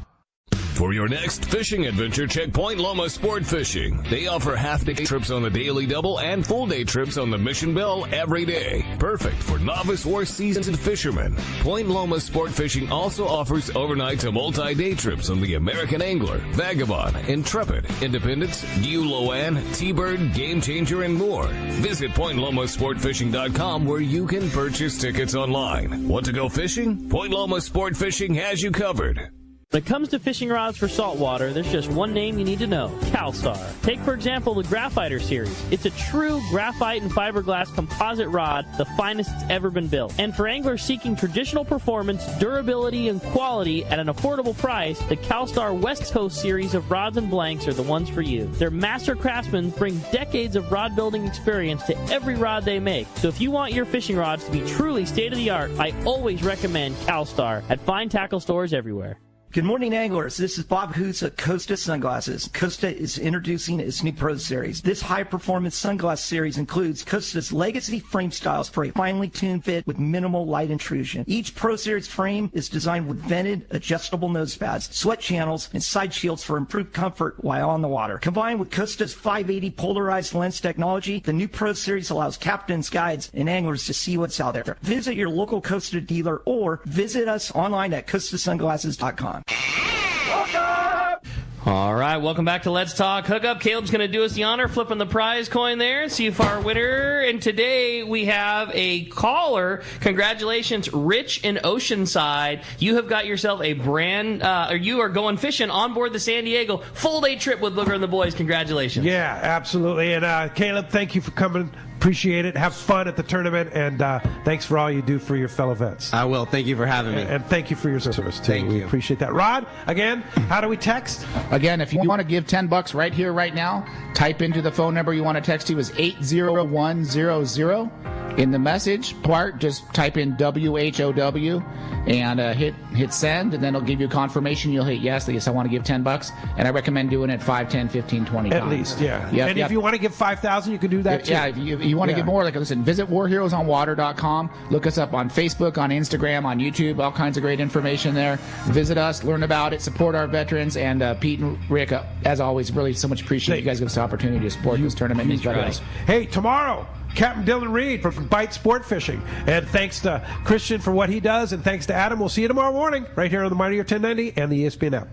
For your next fishing adventure, check Point Loma Sport Fishing. They offer half-day trips on the Daily Double and full-day trips on the Mission Belle every day. Perfect for novice or seasoned fishermen. Point Loma Sport Fishing also offers overnight to multi-day trips on the American Angler, Vagabond, Intrepid, Independence, Loan, T-Bird, Game Changer, and more. Visit PointLomaSportFishing.com where you can purchase tickets online. Want to go fishing? Point Loma Sport Fishing has you covered. When it comes to fishing rods for saltwater, there's just one name you need to know, CalStar. Take, for example, the Graphiter series. It's a true graphite and fiberglass composite rod, the finest it's ever been built. And for anglers seeking traditional performance, durability, and quality at an affordable price, the CalStar West Coast series of rods and blanks are the ones for you. Their master craftsmen bring decades of rod building experience to every rod they make. So if you want your fishing rods to be truly state-of-the-art, I always recommend CalStar at fine tackle stores everywhere. Good morning, anglers. This is Bob Hoots at Costa Sunglasses. Costa is introducing its new Pro Series. This high-performance sunglass series includes Costa's legacy frame styles for a finely tuned fit with minimal light intrusion. Each Pro Series frame is designed with vented, adjustable nose pads, sweat channels, and side shields for improved comfort while on the water. Combined with Costa's 580 polarized lens technology, the new Pro Series allows captains, guides, and anglers to see what's out there. Visit your local Costa dealer or visit us online at CostaSunglasses.com. All right, welcome back to Let's Talk Hookup. Caleb's going to do us the honor, flipping the prize coin there and see if our winner. And today we have a caller. Congratulations, Rich in Oceanside. You have got yourself a you are going fishing on board the San Diego full-day trip with Booger and the boys. Congratulations. Yeah, absolutely. And Caleb, thank you for coming. Appreciate it. Have fun at the tournament, and thanks for all you do for your fellow vets. I will. Thank you for having me. And thank you for your service, too. Thank you. We appreciate that. Rod, again, how do we text? Again, if you want to give $10 right here, right now, type into the phone number you want to text to is 80100. In the message part, just type in WHOW and hit send, and then it'll give you a confirmation. You'll hit yes, I want to give $10, and I recommend doing it 5, 10, 15, 20 times. At least, yeah. Yep, and if you want to give $5,000, you can do that too. Yeah, if you want to give more, like listen, visit warheroesonwater.com. Look us up on Facebook, on Instagram, on YouTube. All kinds of great information there. Visit us, learn about it, support our veterans, and Pete and Rick, as always, really so much appreciate you guys give us the opportunity to support this tournament and these veterans. Hey, tomorrow, Captain Dylan Reed from Bite Sport Fishing. And thanks to Christian for what he does, and thanks to Adam. We'll see you tomorrow morning right here on the Mightier 1090 and the ESPN app.